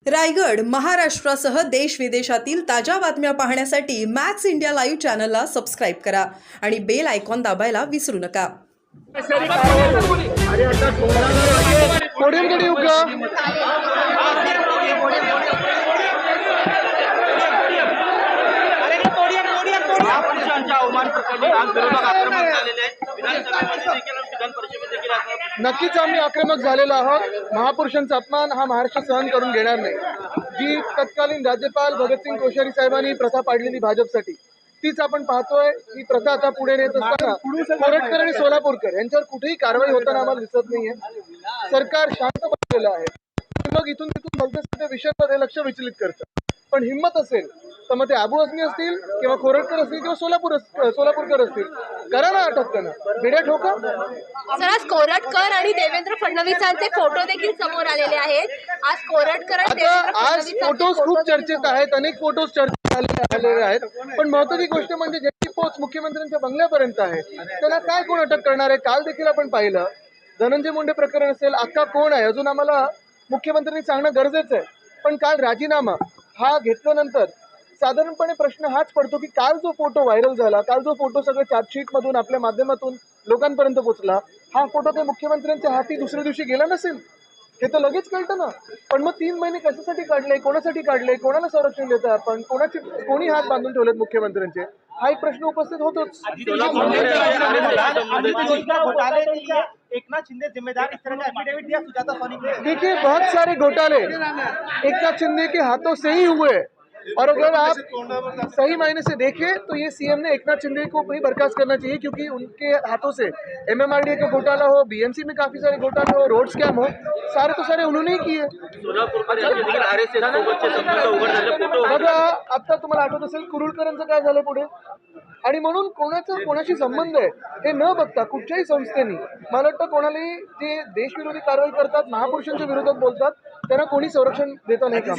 रायगड महाराष्ट्रासह देश विदेशातील ताज्या बातम्या पाहण्यासाठी मॅक्स इंडिया लाईव्ह चॅनलला सबस्क्राईब करा आणि बेल आयकॉन दाबायला विसरू नका। नक्कीच आम्ही आक्रमक झालेलो आहोत। महापुरुषांचा अपमान हा महाराष्ट्र सहन करून घेणार नाही। जी तत्कालीन राज्यपाल भगतसिंग कोश्यारी साहेबांनी प्रथा पाडलेली भाजपसाठी, तीच आपण पाहतोय। ही प्रथा आता पुढे नेत असताना कोरटकर आणि सोलापूरकर यांच्यावर कुठेही कारवाई होताना आम्हाला दिसत नाहीये। सरकार शांत बसलेलं आहे, मग इथून तिथून भलत्या विषयांमध्ये लक्ष विचलित करतं। पण हिंमत असेल तर मग ते आबू आझमी असतील किंवा कोरटकर असतील किंवा सोलापूरकर असतील, करा ना अटक, त्यांना बेड्या ठोका। सर, आज कोरटकर आणि देवेंद्र फडणवीसांचे फोटो देखील समोर आलेले आहेत। आज कोरटकर आणि आज फोटोज खूप चर्चेत आहेत, अनेक फोटोज चर्चेत आलेले आहेत। पण महत्त्वाची गोष्ट म्हणजे ज्याची पोच मुख्यमंत्र्यांच्या बंगल्यापर्यंत आहे, त्याला काय कोण अटक करणार आहे? काल देखील आपण पाहिलं, धनंजय मुंडे प्रकरण असेल, अक्का कोण आहे अजून आम्हाला मुख्यमंत्र्यांनी सांगणं गरजेचं आहे। पण काल राजीनामा हा घेतल्यानंतर साधारणपणे प्रश्न हाच पडतो की काल जो फोटो व्हायरल झाला, काल जो फोटो सगळं चार्जशीट मधून आपल्या माध्यमातून लोकांपर्यंत पोहोचला, हा फोटो काही मुख्यमंत्र्यांच्या हाती दुसऱ्या दिवशी गेला नसेल, हे तर लगेच कळतं ना। पण मग 3 महिने कशासाठी काढले, कोणासाठी काढले, कोणाला संरक्षण देतं आपण, कोणी हात बांधून ठेवलेत मुख्यमंत्र्यांचे, हा एक प्रश्न उपस्थित होतोच। एकनाथ शिंदे जिम्मेदार, इस तरह का एफिडेविट दिया सुजाता सोनी ने। देखिए, बहुत सारे घोटाले एकनाथ शिंदे के हाथों से ही हुए, और अगर आप सही मायने से देखें तो ये सीएम ने एकनाथ शिंदे को भी बर्खास्त करना चाहिए, क्योंकि उनके हाथों से एमएमआरडीए का घोटाला हो, बीएमसी में काफी सारे घोटाले हो, रोड स्कैम हो, सारे तो सारे उन्होंने ही किए। बघा, आता तुम्हाला आठवत असेल कुरुळकरांचं काय झालं पुढे, आणि म्हणून कोणाशी संबंध आहे हे न बघता कुठच्याही संस्थेनी, मला वाटतं कोणालाही जे देशविरोधी कारवाई करतात, महापुरुषांच्या विरोधात बोलतात, त्यांना कोणी संरक्षण देता नाही का?